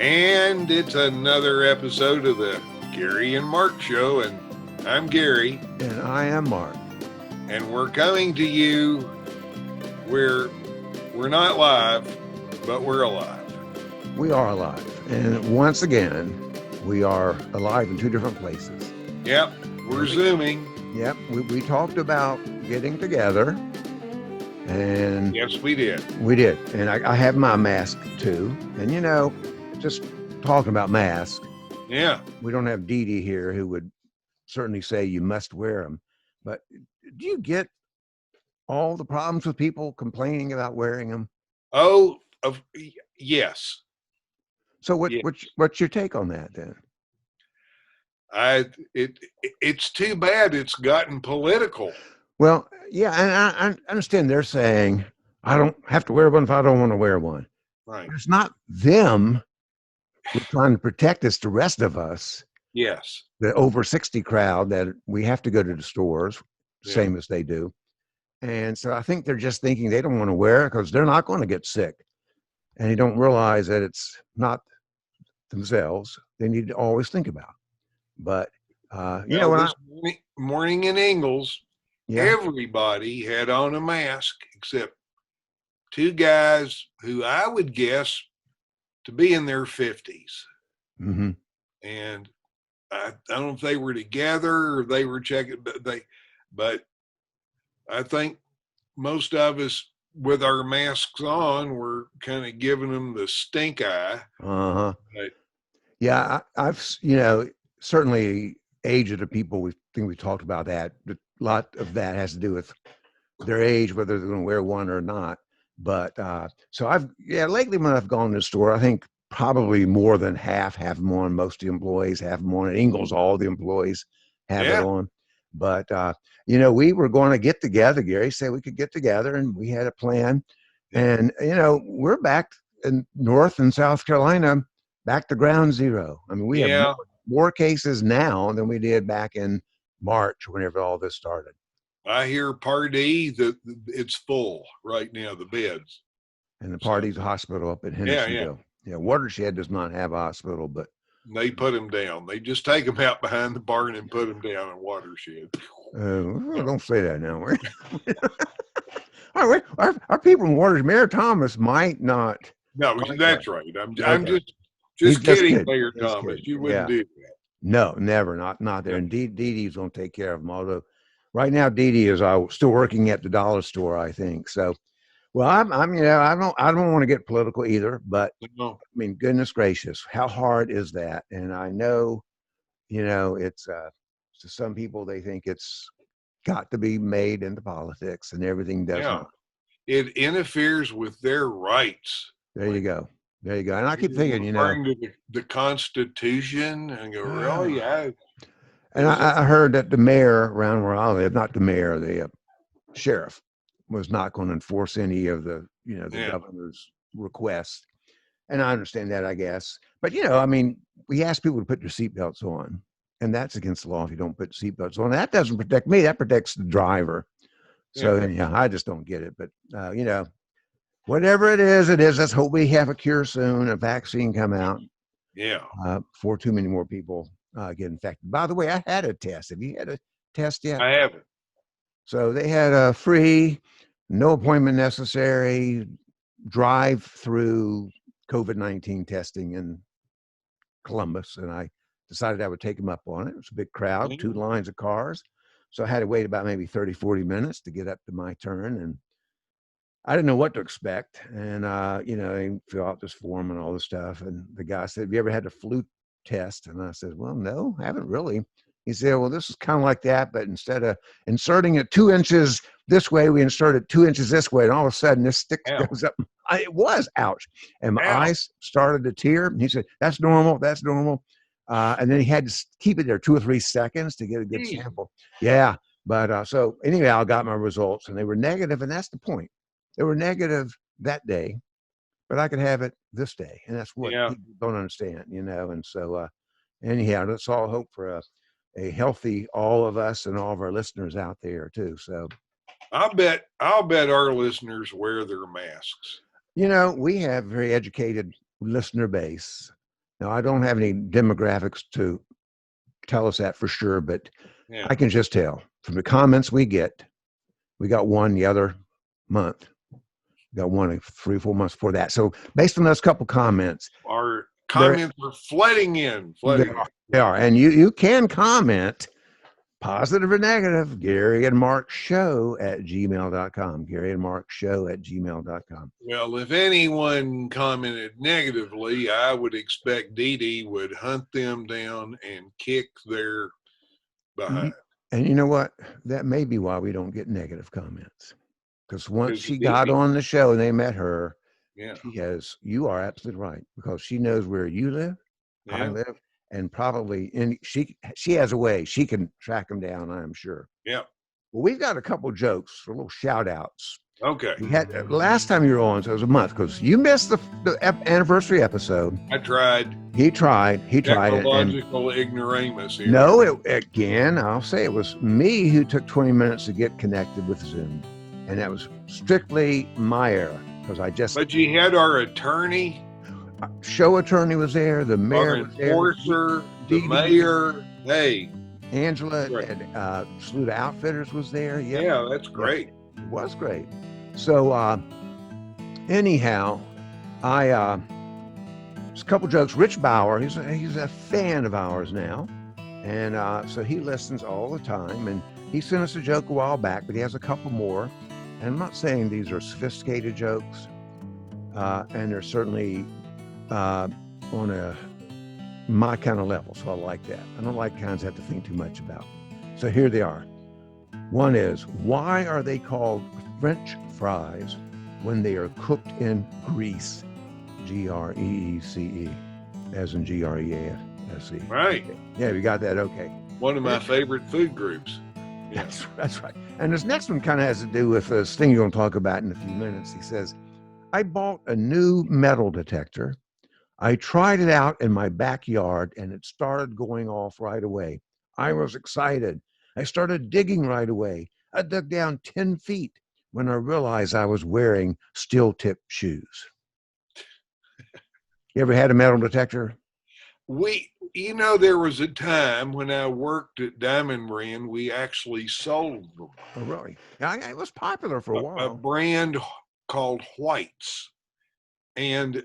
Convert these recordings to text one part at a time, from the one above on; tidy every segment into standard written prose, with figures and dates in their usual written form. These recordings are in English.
And it's another episode of the Gary and Mark Show, and I'm Gary. And I am Mark. And we're coming to you where we're not live, but we're alive. We are alive. And once again, we are alive in two different places. Yep, we're Zooming. Yep, we talked about getting together. And yes, we did. We did. And I have my mask too. And you know, just talking about masks. Yeah. We don't have Eddy here who would certainly say you must wear them. But do you get all the problems with people complaining about wearing them? Oh, yes. So what's your take on that then? It's too bad it's gotten political. Well, yeah, and I understand they're saying I don't have to wear one if I don't want to wear one. Right. It's not them. We're trying to protect us, the rest of us. Yes. The over 60 crowd that we have to go to the stores, same as they do. And so I think they're just thinking they don't want to wear it because they're not going to get sick. And they don't realize that it's not themselves. They need to always think about. But, you know, when morning in Ingalls, everybody had on a mask except two guys who I would guess to be in their 50s. Mm-hmm. And I don't know if they were together or they were checking, but I think most of us with our masks on were kind of giving them the stink eye. Uh-huh. Yeah, I've, you know, certainly age of the people, we talked about that. A lot of that has to do with their age, whether they're going to wear one or not. But so lately when I've gone to the store, I think probably more than half have them on. Most of the employees have them on. At Ingalls, all the employees have it on. But, you know, we were going to get together. Gary said we could get together, and we had a plan. And, you know, we're back in North and South Carolina, back to ground zero. I mean, we have more cases now than we did back in March, whenever all this started. I hear Part E that it's full right now, the beds. And the Party's hospital up in Hendersonville. Yeah, Watershed does not have a hospital, but they put them down. They just take them out behind the barn and put them down in Watershed. Don't say that now. Our people in Watershed, Mayor Thomas might not. No, that's right. I'm just kidding, Mayor Thomas. You wouldn't do that. No, never. Not there. And Dede's going to take care of them. Although right now, Eddy is still working at the dollar store, I think. So, well, I'm you know, I don't want to get political either, but I mean, goodness gracious, how hard is that? And I know, you know, it's to some people, they think it's got to be made into politics, and everything does not. It interferes with their rights. There you go. And I keep thinking, you know, to the Constitution, and go, really? And I heard that the mayor around where I live, not the mayor, the sheriff, was not going to enforce any of the, you know, the governor's requests. And I understand that, I guess. But, you know, I mean, we ask people to put their seatbelts on, and that's against the law if you don't put seatbelts on. That doesn't protect me. That protects the driver. So, I just don't get it. But, you know, whatever it is, let's hope we have a cure soon, a vaccine come out. Yeah. Before too many more people get infected. By the way, I had a test. Have you had a test yet? I haven't. So they had a free, no appointment necessary, drive-through COVID-19 testing in Columbus, and I decided I would take them up on it. It was a big crowd, 2 lines of cars. So I had to wait about maybe 30, 40 minutes to get up to my turn, and I didn't know what to expect. And, you know, they fill out this form and all this stuff. And the guy said, have you ever had a flu test? And I said, well, no, I haven't really. He said, well, this is kind of like that, but instead of inserting it 2 inches this way, we inserted 2 inches this way. And all of a sudden this stick goes up. It was, ouch. And my eyes started to tear. And he said, that's normal. And then he had to keep it there 2 or 3 seconds to get a good sample. Yeah. But so anyway, I got my results and they were negative. And that's the point. They were negative that day, but I could have it this day. And that's what people don't understand, you know. And so anyhow, let's all hope for a healthy, all of us and all of our listeners out there too. So I'll bet our listeners wear their masks. You know, we have a very educated listener base. Now, I don't have any demographics to tell us that for sure, but Yeah. I can just tell from the comments we get. We got one the other month. We got one 3 or 4 months before that. So based on those couple comments, Our comments are flooding in. they are. And you can comment, positive or negative, Gary and Mark Show at gmail.com. Gary and Mark Show at gmail.com. Well, if anyone commented negatively, I would expect Dee Dee would hunt them down and kick their behind. And you know what? That may be why we don't get negative comments. Because once she got on the show and they met her, yeah, you are absolutely right, because she knows where you live, I live, and probably she has a way she can track them down, I'm sure. Yeah. Well, we've got a couple jokes, a little shout outs. Okay. We had last time you were on, so it was a month, because you missed the anniversary episode. I tried. He tried. Technological ignoramus here. No, again, I'll say it was me who took 20 minutes to get connected with Zoom. And that was strictly my error, because But you had our attorney. Show attorney was there. The mayor was there. Enforcer, the mayor. Hey. Angela at Saluda Outfitters was there. Yep. Yeah, that's great. It was great. So anyhow, just a couple jokes. Rich Bauer, he's a fan of ours now. And so he listens all the time. And he sent us a joke a while back, but he has a couple more. And I'm not saying these are sophisticated jokes, and they're certainly on my kind of level, so I like that. I don't like kinds I have to think too much about. So here they are. One is, why are they called French fries when they are cooked in grease? Greece, as in Grease. Right. Yeah, we got that. Okay. One of my favorite food groups. Yeah. That's right. And this next one kind of has to do with this thing you're going to talk about in a few minutes. He says, I bought a new metal detector. I tried it out in my backyard and it started going off right away. I was excited. I started digging right away. I dug down 10 feet when I realized I was wearing steel-tip shoes. You ever had a metal detector? There was a time when I worked at Diamond Brand, we actually sold them. Oh, really? It was popular for a while. A brand called White's. And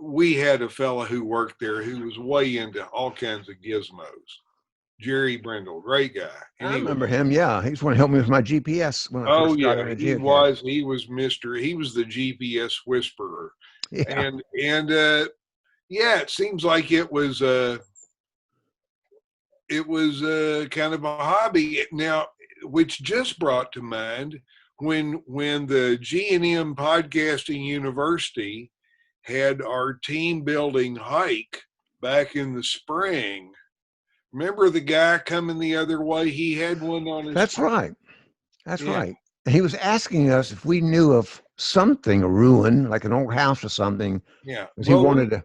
we had a fella who worked there who was way into all kinds of gizmos. Jerry Brindle, great guy. I remember him. Yeah, he's one to help me with my GPS when I first started. He was the GPS whisperer. Yeah. And it seems like it was kind of a hobby now, which just brought to mind when the G&M Podcasting University had our team building hike back in the spring. Remember the guy coming the other way? He had one on his. That's right. That's right. And he was asking us if we knew of something, a ruin, like an old house or something. Yeah. He wanted to.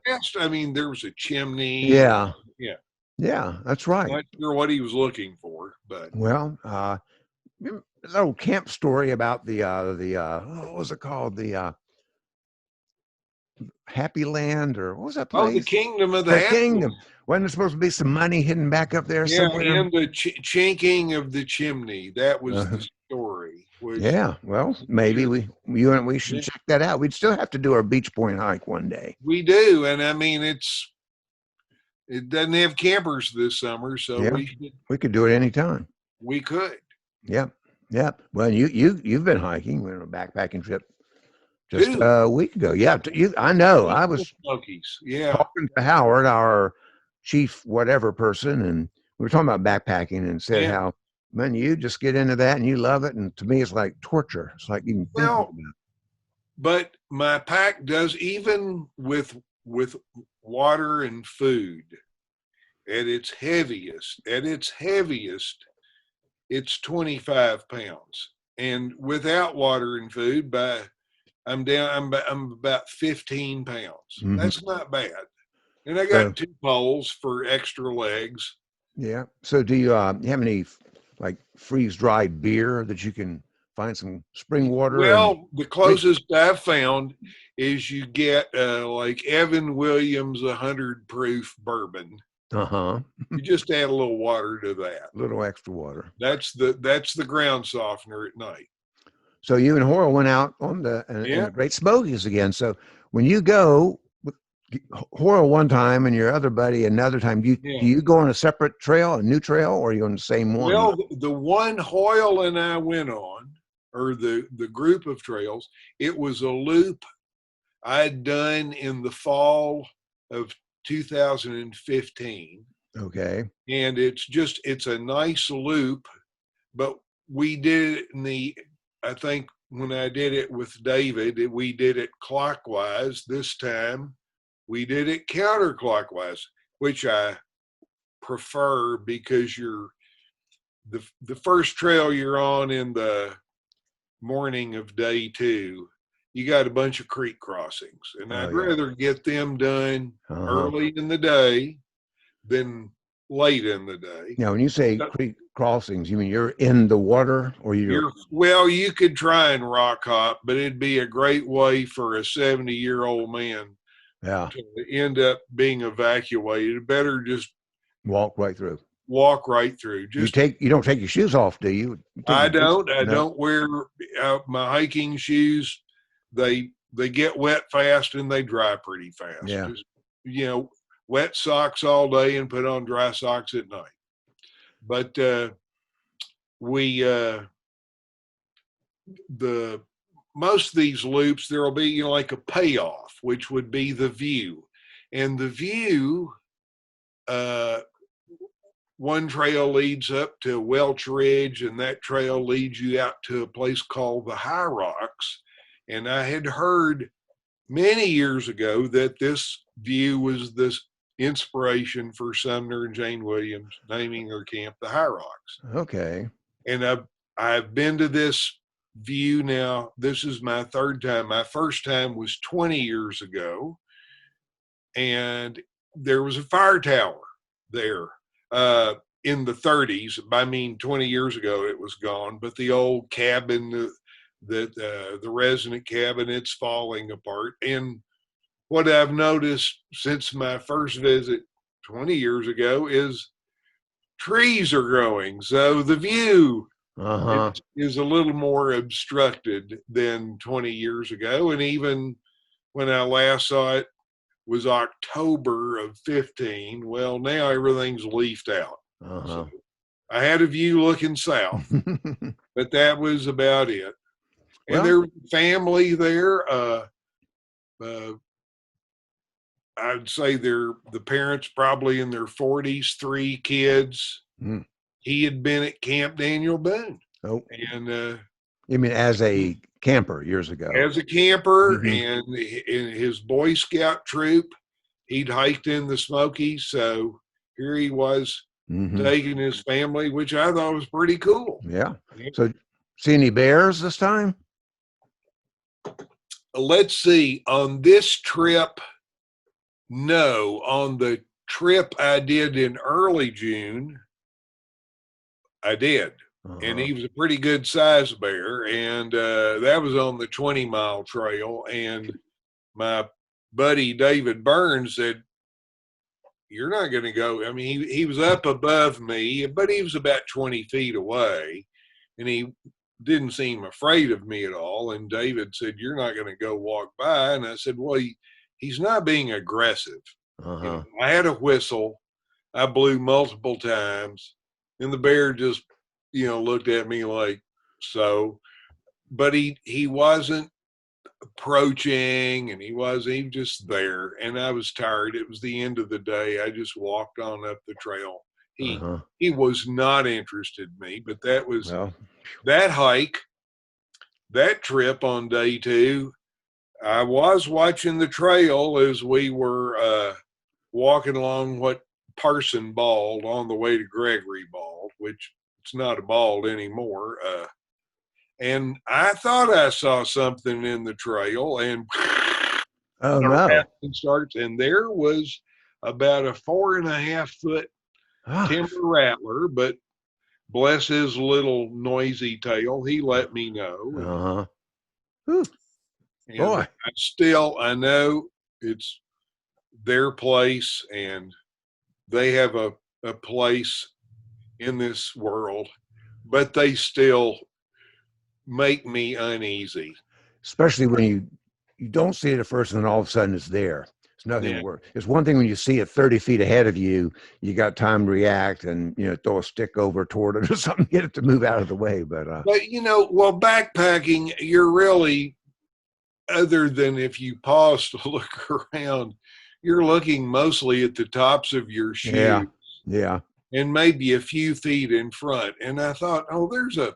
There was a chimney. Yeah. Yeah. Yeah, that's right. Not sure what he was looking for, but. Well, this old camp story about the what was it called? The Happy Land, or what was that place? Oh, the Kingdom of the Kingdom. Wasn't there supposed to be some money hidden back up there somewhere? Yeah, and the chinking of the chimney. That was the story. Yeah, well, maybe you and we should check that out. We'd still have to do our Beach Point hike one day. We do, and I mean it doesn't have campers this summer, so we could do it anytime. We could. Yep. Well, you've been hiking. We went on a backpacking trip just a week ago. Yeah, I know. I was talking to Howard, our chief whatever person, and we were talking about backpacking and said how, man, you just get into that and you love it. And to me, it's like torture. It's like even thinking about it. But my pack does, even with water and food, at its heaviest, it's 25 pounds. And without water and food, I'm about 15 pounds. Mm-hmm. That's not bad. And I got 2 poles for extra legs. Yeah. So do you have any like freeze-dried beer that you can find some spring water and Well, the closest I've found is you get like Evan Williams 100 proof bourbon. uh-huh, You just add a little water to that. little extra water. That's the ground softener at night. So you and Hoyle went out on in Yeah. the Great Smokies again. So when you go with Hoyle one time and your other buddy another time, do you go on a separate trail, a new trail, or are you on the same one? Well, the one Hoyle and I went on, or the group of trails, it was a loop I'd done in the fall of 2015. Okay. And it's a nice loop, but we did it I think when I did it with David, we did it clockwise. This time we did it counterclockwise, which I prefer because the first trail you're on in the morning of day 2, you got a bunch of creek crossings, and I'd rather get them done early in the day than late in the day. Now, when you say creek crossings, you mean you're in the water, or well, you could try and rock hop, but it'd be a great way for a 70-year-old man to end up being evacuated. Better just walk right through. You don't take your shoes off, do you? I don't wear my hiking shoes. They get wet fast and they dry pretty fast. Yeah. Just, wet socks all day and put on dry socks at night. But most of these loops, there'll be like a payoff, which would be the view, and the view. One trail leads up to Welch Ridge, and that trail leads you out to a place called the High Rocks. And I had heard many years ago that this view was this inspiration for Sumner and Jane Williams naming their camp the High Rocks. Okay. And I've been to this view now. This is my 3rd time. My first time was 20 years ago, and there was a fire tower there. In the 30s, I mean 20 years ago it was gone, but the old cabin, the resident cabin, it's falling apart. And what I've noticed since my first visit 20 years ago is trees are growing, so the view is a little more obstructed than 20 years ago. And even when I last saw it was October of 15. Well, now everything's leafed out. So I had a view looking south, but that was about it. And there was family there. I'd say the parents probably in their 40s, 3 kids. He had been at Camp Daniel Boone. Oh. And you mean as a camper years ago? As a camper, and in his Boy Scout troop, he'd hiked in the Smokies. So here he was taking his family, which I thought was pretty cool. Yeah. So see any bears this time? Let's see. On this trip, no. On the trip I did in early June, I did. And he was a pretty good sized bear. And that was on the 20-mile trail. And my buddy David Burns said, "You're not going to go." I mean, he was up above me, but he was about 20 feet away. And he didn't seem afraid of me at all. And David said, "You're not going to go walk by." And I said, "Well, he's not being aggressive." I had a whistle. I blew multiple times. And the bear just looked at me like so, but he wasn't approaching, and he was just there. And I was tired. It was the end of the day. I just walked on up the trail. He was not interested in me, but that was that hike, that trip on day 2. I was watching the trail as we were walking along what Parson Bald on the way to Gregory Bald, which it's not a bald anymore. And I thought I saw something in the trail, and starts, and there was about a 4.5 foot timber rattler, but bless his little noisy tail, he let me know. Uh-huh. Whew, And boy. I know it's their place and they have a place in this world, but they still make me uneasy. Especially when you don't see it at first and then all of a sudden it's there. It's nothing Yeah. worse. It's one thing when you see it 30 feet ahead of you, you got time to react and, throw a stick over toward it or something, get it to move out of the way. But But well, backpacking, you're really, other than if you pause to look around, you're looking mostly at the tops of your yeah, shoes yeah. and maybe a few feet in front. And I thought, oh, there's a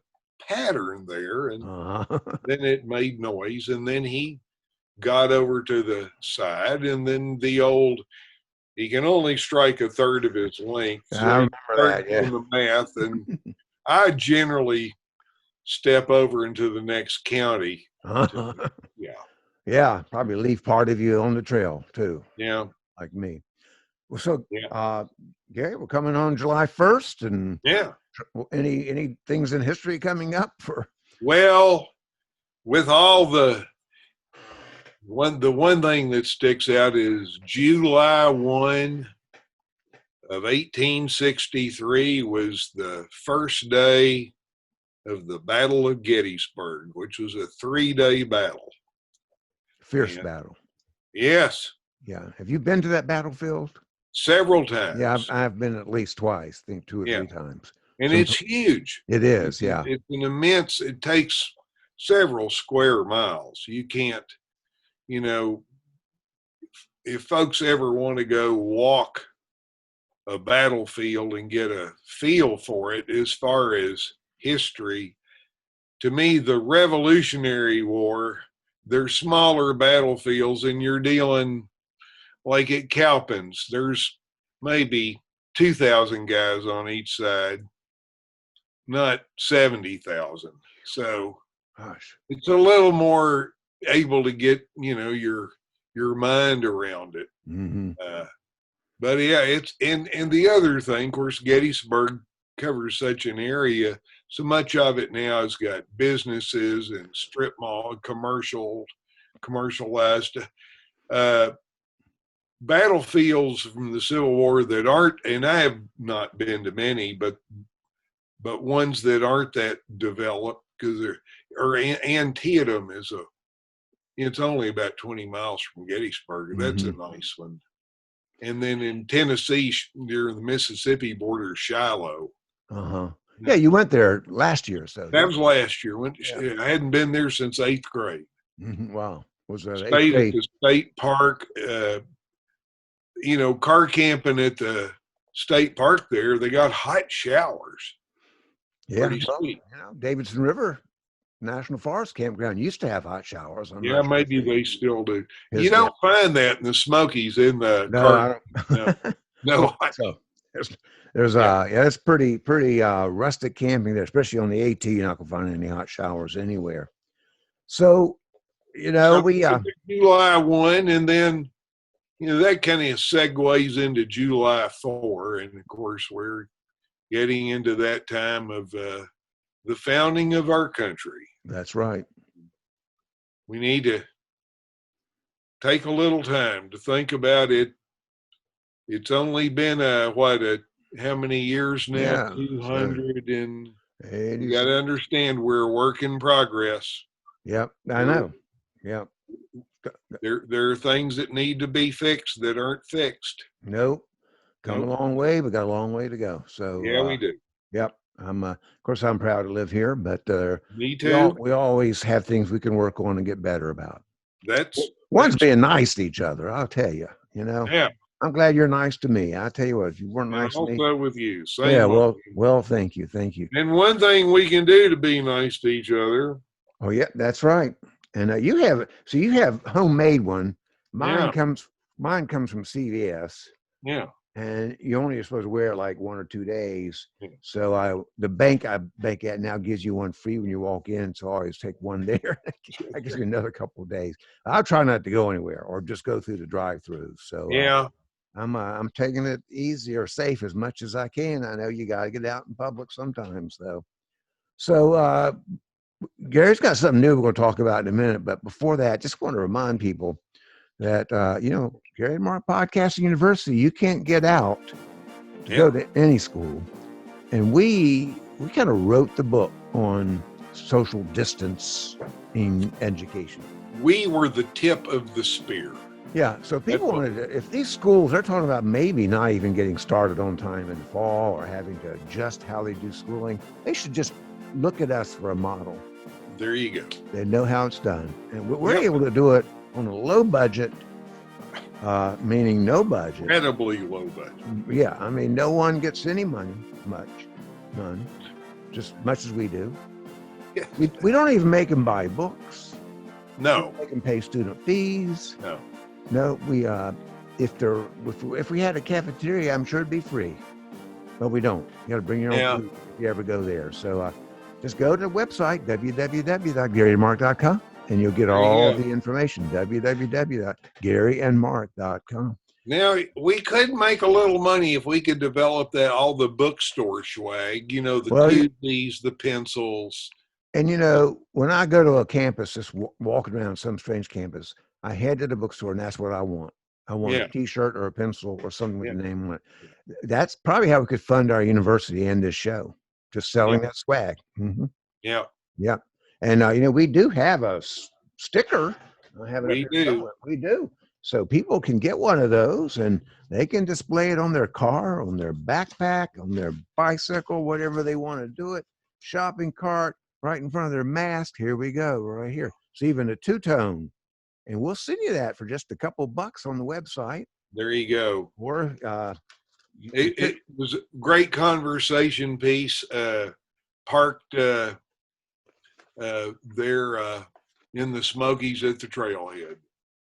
pattern there. And Uh-huh. then it made noise. And then he got over to the side. And then he can only strike a third of his length. I So he remember started that. Yeah. doing the math. And I generally step over into the next county. Uh-huh. Yeah. Yeah, probably leave part of you on the trail too, Yeah. like me. Well, so Yeah. Gary, we're coming on July 1st, and Yeah. any things in history coming up for? Well, with all the one thing that sticks out is July 1 of 1863 was the first day of the Battle of Gettysburg, which was a 3-day battle. Fierce And battle. yes, Yeah. Have you been to that battlefield? several Yeah, times. I've been at least twice, I think 2 or Yeah. 3 times. And Some, it's huge. it is, yeah. It's an immense, it takes several square miles. You can't, if folks ever want to go walk a battlefield and get a feel for it as far as history, to me, the Revolutionary War, they're smaller battlefields, and you're dealing like at Cowpens, there's maybe 2,000 guys on each side, not 70,000. So Gosh. it's a little more able to get, your mind around it. Mm-hmm. But yeah, it's and the other thing, of course, Gettysburg covers such an area. So much of it now has got businesses and strip mall, commercialized battlefields from the Civil War that aren't. And I have not been to many, but ones that aren't that developed because Antietam is it's only about 20 miles from Gettysburg. That's a nice one. And then in Tennessee, near the Mississippi border, Shiloh. Uh-huh. Yeah, you went there last year, so That was last year. Yeah. I hadn't been there since 8th grade. Wow. Was that 8th Stayed at grade? the state park, car camping at the state park there. They got hot showers. Yeah. Pretty Well, sweet. Davidson River National Forest Campground used to have hot showers. I'm Yeah, not sure maybe they still do. Yes, You don't find that in the Smokies in the No, car. I don't. No. So there's yeah, it's pretty rustic camping there, especially on the AT. You're not gonna find any hot showers anywhere. So So we July 1, and then that kind of segues into July 4, and of course we're getting into that time of the founding of our country. That's right. We need to take a little time to think about it. It's only been how many years now? Yeah, 200, and you 80s. got to understand we're a work in progress. Yep, I know. Yep. There are things that need to be fixed that aren't fixed. Nope. Come a long way. We got a long way to go. So Yeah, we do. Yep. Of course, I'm proud to live here, but Me too. we always have things we can work on and get better about. That's being nice to each other. I'll tell you. Yeah. I'm glad you're nice to me. I tell you what, if you weren't nice to me, also with you. Same yeah. way. Well, thank you. And one thing we can do to be nice to each other. Oh yeah, that's right. And you have homemade one. Mine comes from CVS. Yeah. And you only are supposed to wear it like 1 or 2 days. Yeah. So the bank I bank at now gives you one free when you walk in. So I always take one there. I gives you another couple of days. I'll try not to go anywhere or just go through the drive-through. So yeah. I'm taking it easy or safe as much as I can. I know you got to get out in public sometimes, though. So Gary's got something new we're going to talk about in a minute, but before that, just want to remind people that Gary and Mark Podcasting University, you can't get out to go to any school, and we kind of wrote the book on social distance in education. We were the tip of the spear. Yeah, so people wanted to, if these schools, they're talking about maybe not even getting started on time in the fall or having to adjust how they do schooling, they should just look at us for a model. There you go. They know how it's done. And we're able to do it on a low budget, meaning no budget. Incredibly low budget. Yeah, I mean, no one gets any money, none, just much as we do. Yeah. We don't even make them buy books. No. We don't make them pay student fees. No, we if we had a cafeteria, I'm sure it'd be free, but we don't. You got to bring your own food if you ever go there. So just go to the website www.garyandmark.com and you'll get all the information. www.garyandmark.com. Now we could make a little money if we could develop all the bookstore swag. The koozies, the pencils. And when I go to a campus, just walking around some strange campus, I head to the bookstore and that's what I want. I want a T-shirt or a pencil or something with the name on it. That's probably how we could fund our university and this show, just selling that swag. Mm-hmm. Yeah. Yeah. And, we do have a sticker. We do. We do. So people can get one of those and they can display it on their car, on their backpack, on their bicycle, whatever they want to do it. Shopping cart, right in front of their mask. Here we go, right here. It's even a two-tone. And we'll send you that for just a couple bucks on the website. There you go. Or it was a great conversation piece. Parked there in the Smokies at the trailhead.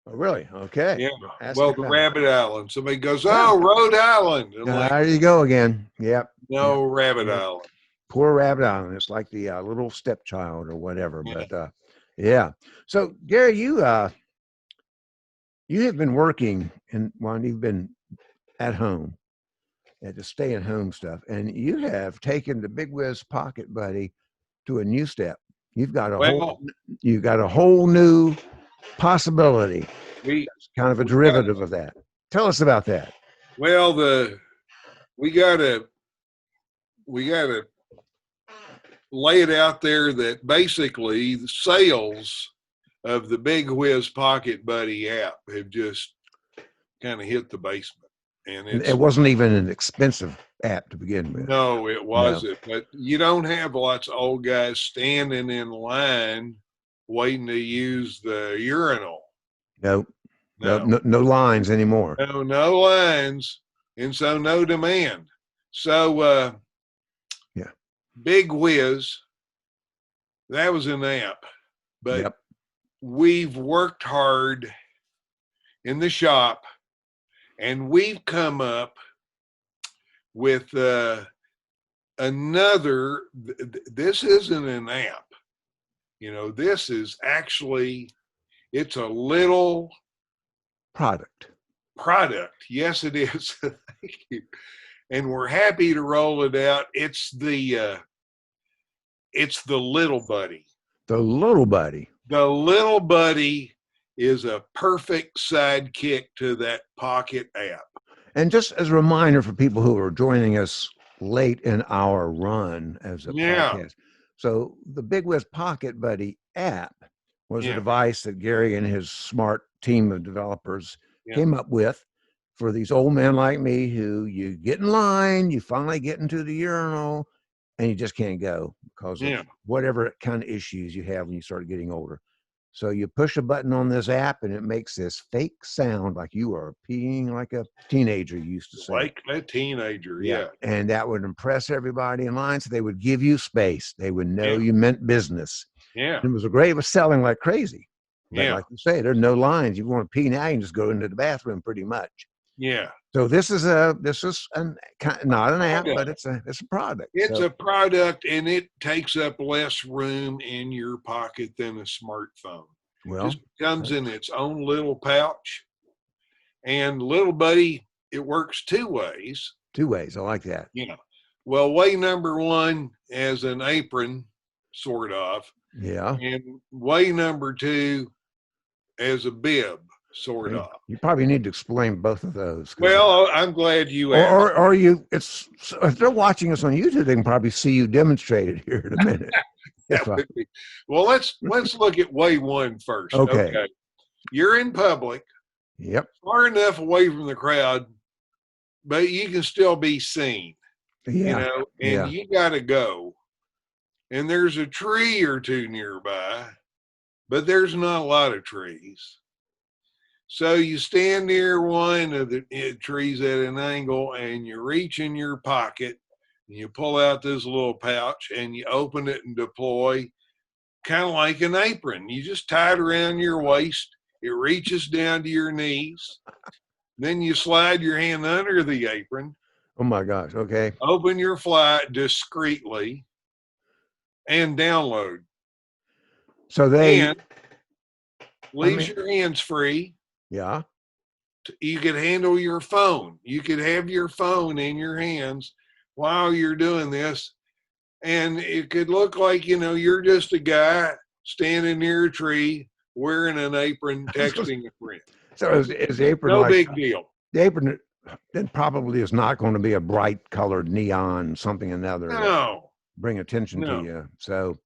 Oh, really? Okay. Yeah. The Rabbit Island. Somebody goes, Rhode Island. There you go again. Yep. No, Rabbit Island. Poor Rabbit Island. It's like the little stepchild or whatever. Yeah. But yeah. So Gary, you have been working while you've been at home at the stay-at-home stuff, and you have taken the Big Whiz Pocket Buddy to a new step. You've got a whole new possibility. It's kind of a derivative of that. Tell us about that. Well, we gotta lay it out there that basically the sales of the Big Whiz Pocket Buddy app have just kind of hit the basement. And it wasn't even an expensive app to begin with. No, it wasn't. No. But you don't have lots of old guys standing in line waiting to use the urinal. No lines anymore. No lines, and so no demand. So Big Whiz, that was an app, but we've worked hard in the shop, and we've come up with another. This isn't an app, This is actually, it's a little product. Yes, it is. Thank you. And we're happy to roll it out. It's the Little Buddy. The Little Buddy. The Little Buddy is a perfect sidekick to that Pocket app. And just as a reminder for people who are joining us late in our run as a podcast. So the Big Whiz Pocket Buddy app was a device that Gary and his smart team of developers came up with for these old men like me who you get in line, you finally get into the urinal, and you just can't go because of whatever kind of issues you have when you start getting older. So you push a button on this app and it makes this fake sound like you are peeing like a teenager used to say. Like a teenager, yeah. And that would impress everybody in line, so they would give you space. They would know you meant business. Yeah. It was selling like crazy. But like you say, there's no lines. You want to pee now, you can just go into the bathroom pretty much. Yeah. So this is not an app, but it's a product. It's a product, and it takes up less room in your pocket than a smartphone. Well, it just comes in its own little pouch, and Little Buddy it works two ways. 2 ways. I like that. You know, well, way number one as an apron, sort of, Yeah. and way number two as a bib, sort of. You probably need to explain both of those. Well, I'm glad you asked. Or you, it's, if they're watching us on YouTube, they can probably see you demonstrate it here in a minute. Well, let's look at way one first. Okay. You're in public, Yep. far enough away from the crowd, but you can still be seen. Yeah. You know, and you got to go. And there's a tree or two nearby, but there's not a lot of trees. So you stand near one of the trees at an angle, and you reach in your pocket, and you pull out this little pouch, and you open it and deploy, kind of like an apron. You just tie it around your waist. It reaches down to your knees. Then you slide your hand under the apron. Oh my gosh. Okay. Open your flight discreetly and download. So and leaves your hands free. Yeah. You could handle your phone. You could have your phone in your hands while you're doing this. And it could look like, you know, you're just a guy standing near a tree wearing an apron, texting a friend. So is the apron no big deal? The apron, it probably is not going to be a bright colored neon something or another. No. Bring attention to you. So,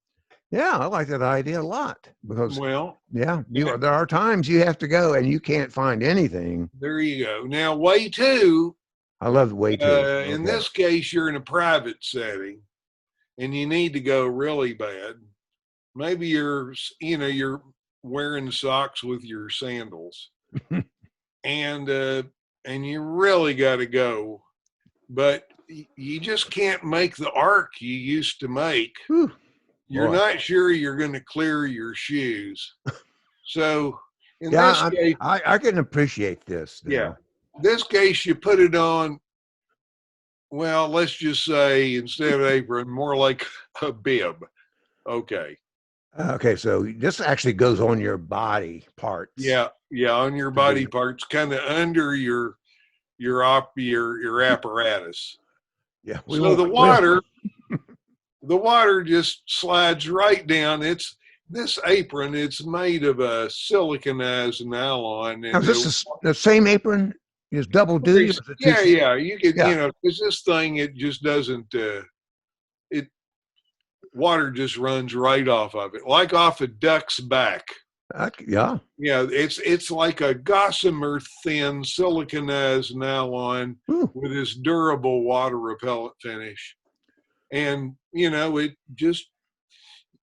yeah, I like that idea a lot because, there are times you have to go and you can't find anything. There you go. Now, way two. I love way two. In this case, you're in a private setting and you need to go really bad. Maybe you're wearing socks with your sandals and you really got to go, but you just can't make the arc you used to make. Whew. You're not sure you're going to clear your shoes. So in this case, I can appreciate this. Yeah. This case, you put it on, well, let's just say instead of apron, more like a bib. Okay. Okay, so this actually goes on your body parts. Yeah, on your body parts, kind of under your apparatus. Yeah. So the water just slides right down. This apron. It's made of a siliconized nylon. Now, is this the same apron? Is double duty? Yeah. You could, because this thing, it just doesn't. Water just runs right off of it, like off a duck's back. Yeah, it's like a gossamer thin siliconized nylon with this durable water repellent finish. And it just,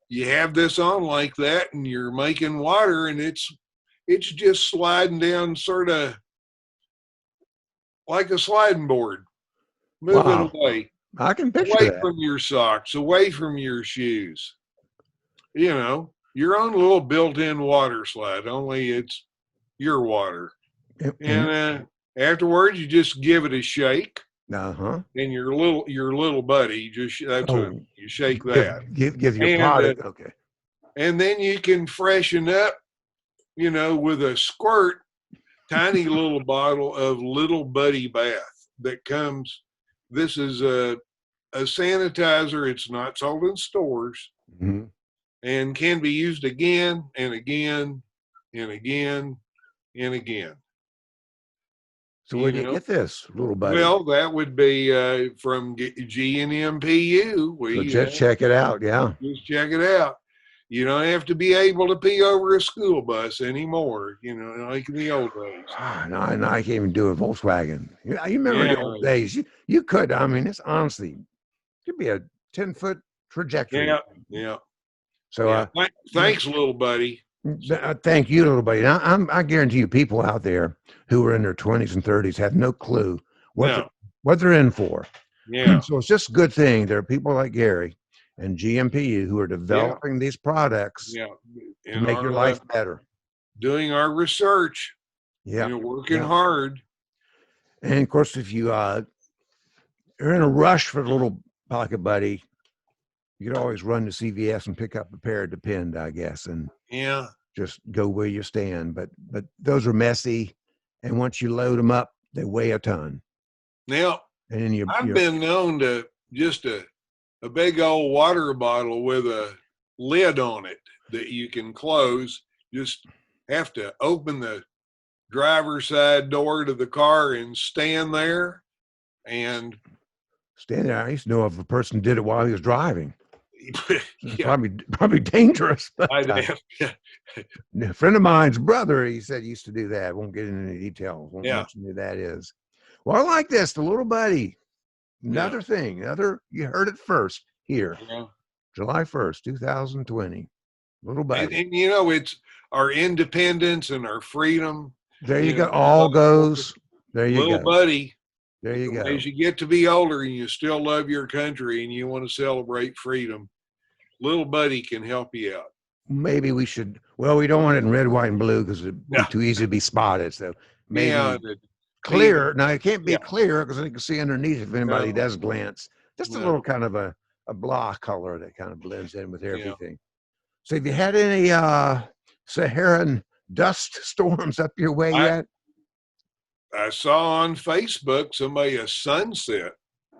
you have this on like that and you're making water and it's just sliding down sort of like a sliding board, moving away. I can picture away that. from your socks, away from your shoes. Your own little built-in water slide, only it's your water. And afterwards, you just give it a shake. And your little buddy you shake that. Give your product. Okay. And then you can freshen up, with a squirt, tiny little bottle of Little Buddy Bath that comes. This is a sanitizer. It's not sold in stores and can be used again and again and again and again. So where do you get this, Little Buddy? Well, that would be from GNMPU. So just check it out. Yeah. Just check it out. You don't have to be able to pee over a school bus anymore, like in the old days. No, I can't even do a Volkswagen. You remember the old days. You could. I mean, it's honestly, it could be a 10-foot trajectory. Yeah. So thanks, Little Buddy. Thank you, Little Buddy. Now, I guarantee you people out there who are in their 20s and 30s have no clue what they're in for. Yeah. So it's just a good thing there are people like Gary and GMPU who are developing these products to make your life better. Doing our research. Working hard. And of course, if you are in a rush for the Little Pocket Buddy, you could always run to CVS and pick up a pair of Depend, I guess, and just go where you stand. But those are messy, and once you load them up, They weigh a ton. Now, And then I've been known to just a big old water bottle with a lid on it that you can close. Just have to open the driver's side door to the car and stand there and stand there. I used to know if a person did it while he was driving. It's yeah, probably dangerous. But, yeah. a friend of mine's brother, he said, used to do that. Won't get into any details. Won't Yeah. mention who that is. Well, I like this. The little buddy. Another thing. You heard it first here. Yeah. July 1st, 2020. Little buddy. And you know, it's our independence and our freedom. There you go. All goes. There you little go. buddy. There you go. As you get to be older and you still love your country and you want to celebrate freedom, little buddy can help you out. Maybe we should. Well, we don't want it in red, white, and blue because it'd be too easy to be spotted. So maybe clear. Now it can't be clear because they can see underneath if anybody does glance. Just a little kind of a blah color that kind of blends in with everything. So have you had any Saharan dust storms up your way yet? I saw on Facebook somebody a sunset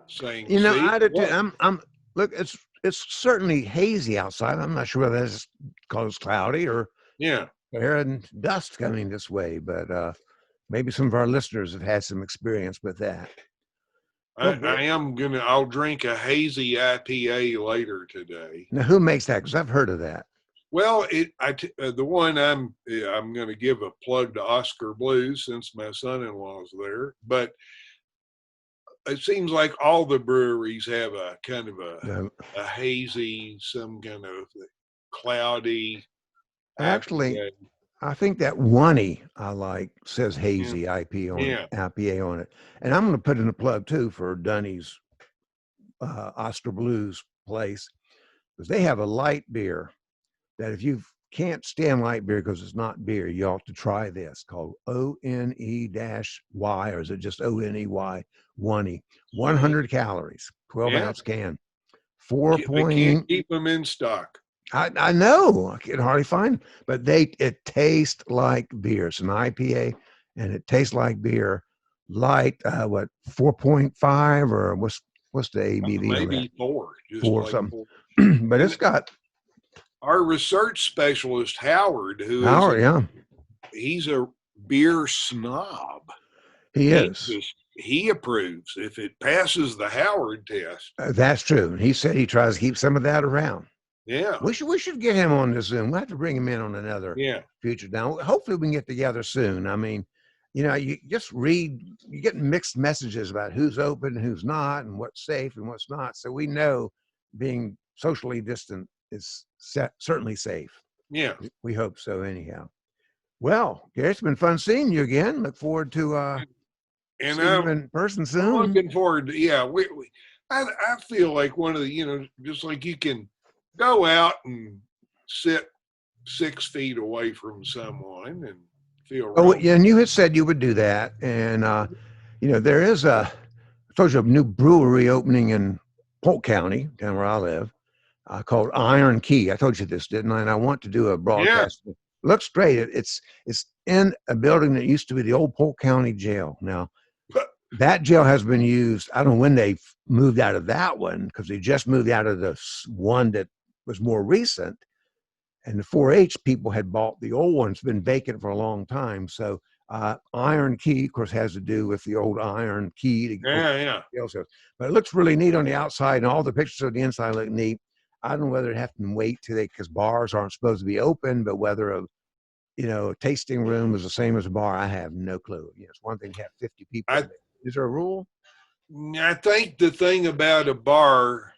saying, you know, I did too. I'm look, it's certainly hazy outside. I'm not sure whether that's because it's cloudy or Saharan dust coming this way, but maybe some of our listeners have had some experience with that. I'll drink a hazy IPA later today. Now, who makes that? Because I've heard of that. Well, the one I'm going to give a plug to Oscar Blues since my son-in-law's there, but it seems like all the breweries have a kind of a hazy, some kind of cloudy. Actually, IPA. I think that one I like says hazy IPA on it. And I'm going to put in a plug too for Dunny's Oscar Blues place, because they have a light beer that if you can't stand light beer because it's not beer, you ought to try this, called ONE-Y, or is it just ONEY? 100 calories, 12-ounce can. They can't keep them in stock. I know. I can hardly find them, but it tastes like beer. It's an IPA, and it tastes like beer. Light, 4.5 or what's the ABV? Maybe 4. Just 4 like something. But it's got. Our research specialist Howard, he's a beer snob. He is. He approves if it passes the Howard test. That's true. He said he tries to keep some of that around. Yeah. We should get him on the Zoom. We'll have to bring him in on another future down. Hopefully we can get together soon. I mean, you just read, you get mixed messages about who's open and who's not and what's safe and what's not. So we know being socially distant is certainly safe. Yeah. We hope so anyhow. Well, Gary, it's been fun seeing you again. Look forward to seeing you in person soon. I'm looking forward to, I feel like one of the, just like you can go out and sit 6 feet away from someone and feel. And you had said you would do that. And, there is I told you, a new brewery opening in Polk County, down where I live, called Iron Key. I told you this, didn't I? And I want to do a broadcast. Yeah. Looks great. It's in a building that used to be the old Polk County jail. Now, that jail has been used. I don't know when they moved out of that one, because they just moved out of the one that was more recent. And the 4-H people had bought the old one. It's been vacant for a long time. So Iron Key, of course, has to do with the old iron key. But it looks really neat on the outside, and all the pictures of the inside look neat. I don't know whether it have to wait because bars aren't supposed to be open, but whether a tasting room is the same as a bar, I have no clue. It's one thing to have 50 people. Is there a rule? I think the thing about a bar,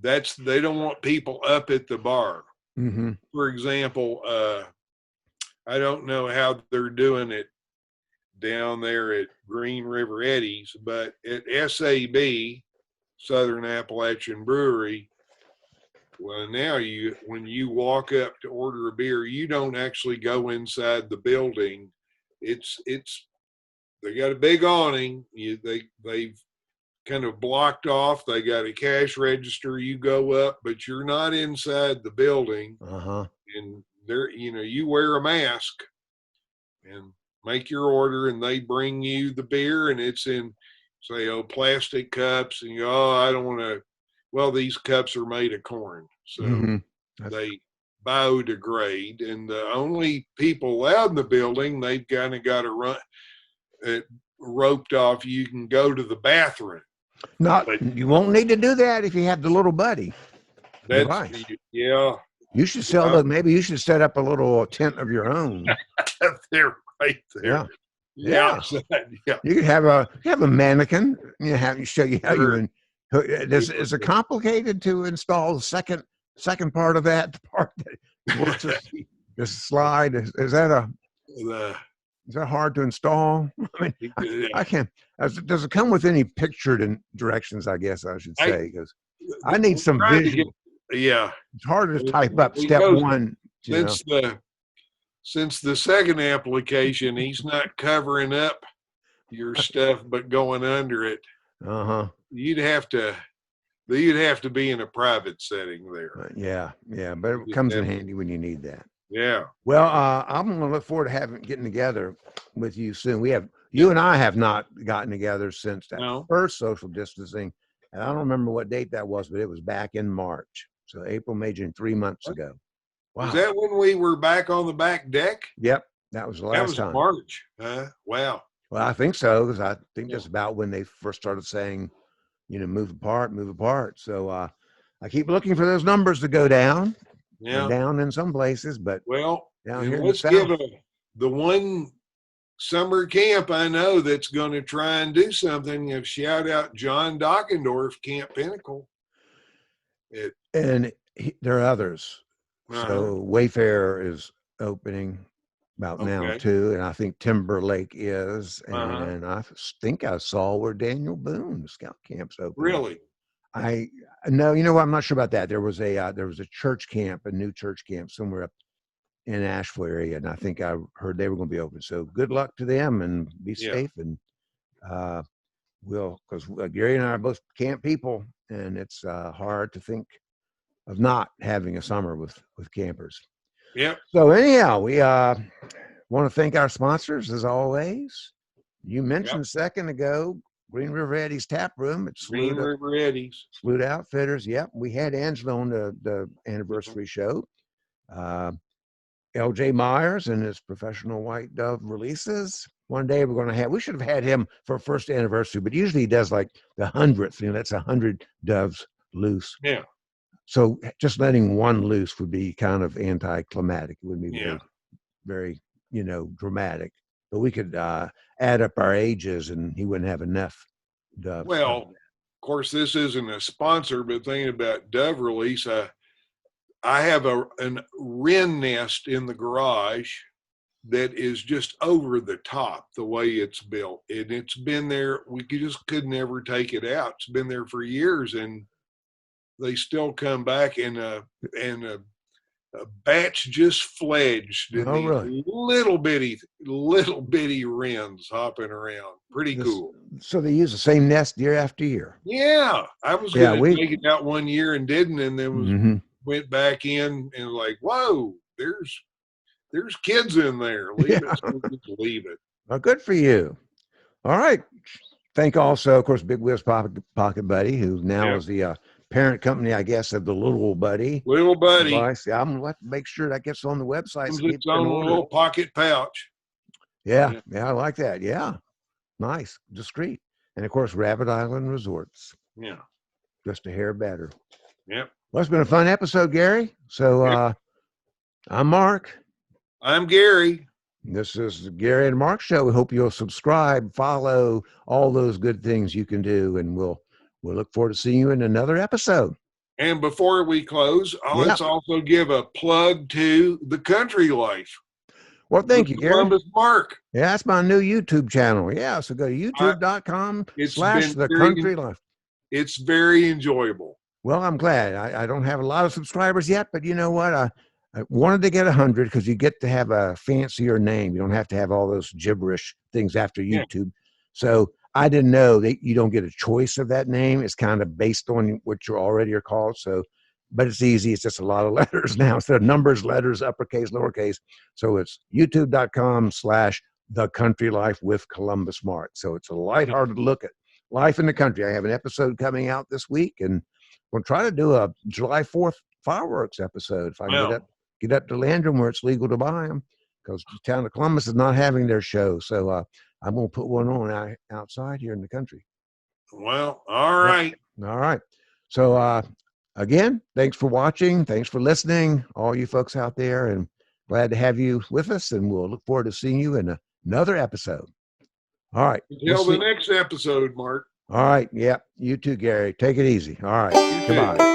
they don't want people up at the bar. Mm-hmm. For example, I don't know how they're doing it down there at Green River Eddy's, but at SAB, Southern Appalachian Brewery, well, now when you walk up to order a beer, you don't actually go inside the building. They got a big awning. They've kind of blocked off. They got a cash register. You go up, but you're not inside the building. Uh-huh. And there, you wear a mask. And make your order, and they bring you the beer, and it's in, say, plastic cups, and you go, oh, I don't want to. Well, these cups are made of corn, so Mm-hmm. they biodegrade, and the only people allowed in the building, they've kind of got to run it roped off. You can go to the bathroom. Not, But you won't need to do that if you have the little buddy that's device. yeah. You should sell those. Maybe you should set up a little tent of your own. They're right there. Yeah. Outside. Yeah. You could have a mannequin. You show you how Sure. you. Is it complicated to install the second part of that part that works the slide? Is that hard to install? I mean, I can't. Does it come with any pictured directions? I guess I should say, because I need some visual. Yeah, it's harder to type up step one. Since the second application, he's not covering up your stuff, but going under it. You'd have to be in a private setting there. Yeah, but it comes in handy when you need that. Yeah. Well, I'm going to look forward to getting together with you soon. You and I have not gotten together since that first social distancing, and I don't remember what date that was, but it was back in March. So April, May, June, 3 months ago. Wow. Was that when we were back on the back deck? Yep, that was the last time. March. Wow. Well, I think so, because I think that's about when they first started saying, move apart. So I keep looking for those numbers to go down. Yeah, down in some places, but down here let's give the one summer camp I know that's going to try and do something. Shout out John Dockendorf, Camp Pinnacle. And there are others. So Wayfair is opening about now too, and I think Timber Lake is, and I think I saw where Daniel Boone Scout Camp's open. Really? No, you know what? I'm not sure about that. There was a church camp, a new church camp somewhere up in Asheville area, and I think I heard they were going to be open. So good luck to them, and be safe. And because Gary and I are both camp people, and it's hard to think of not having a summer with campers. Yeah. So anyhow, we want to thank our sponsors as always. You mentioned a second ago, Green River Eddy's Tap Room. It's Green River Eddy's. Saluda Outfitters. Yep. We had Angela on the anniversary show. LJ Meyers and his professional white dove releases. One day we should have had him for first anniversary, but usually he does like the 100th. That's 100 doves loose. Yeah. So just letting one loose would be kind of anticlimactic. It would be very, dramatic. But we could add up our ages, and he wouldn't have enough doves. Well, of course, this isn't a sponsor, but thinking about dove release, I have a wren nest in the garage that is just over the top the way it's built, and it's been there. We just could never take it out. It's been there for years, and they still come back, and a batch just fledged. And really? Little bitty wrens hopping around. Pretty cool. So they use the same nest year after year. Yeah, I was going to take it out one year and didn't, and then went back in and like, whoa, there's kids in there. Leave it. So leave it. Well, good for you. All right. Thank also, of course, Big Wheels Pocket Buddy, who now is the parent company, I guess, of the Little Buddy. Little Buddy. Device. I'm going to have to make sure that gets on the website. So it's on a little pocket pouch. Yeah, I like that. Yeah. Nice. Discreet. And, of course, Rabbit Island Resorts. Yeah. Just a hair better. Yep. Well, it's been a fun episode, Gary. So I'm Mark. I'm Gary. This is the Gary and Mark Show. We hope you'll subscribe, follow, all those good things you can do, and we'll look forward to seeing you in another episode. And before we close, let's also give a plug to the Country Life. Well, thank you, Gary. Columbus Mark. Yeah, that's my new YouTube channel. Yeah, so go to youtube.com/thecountrylife. It's very enjoyable. Well, I'm glad. I don't have a lot of subscribers yet, but you know what? I wanted to get 100 because you get to have a fancier name. You don't have to have all those gibberish things after YouTube. Yeah. So I didn't know that you don't get a choice of that name. It's kind of based on what you already are called. So, but it's easy. It's just a lot of letters now instead of numbers, letters, uppercase, lowercase. So it's youtube.com/ The Country Life with Columbus Mart. So it's a lighthearted look at life in the country. I have an episode coming out this week, and we'll try to do a July 4th fireworks episode if I can Well, get up to Landrum where it's legal to buy them, because the town of Columbus is not having their show. So I'm going to put one on outside here in the country. well, all Yep. right. All right. So again, thanks for watching. Thanks for listening, all you folks out there, and glad to have you with us. And we'll look forward to seeing you in another episode. All right. Until the next episode, Mark. All right. Yeah. You too, Gary. Take it easy. All right. You too. Goodbye.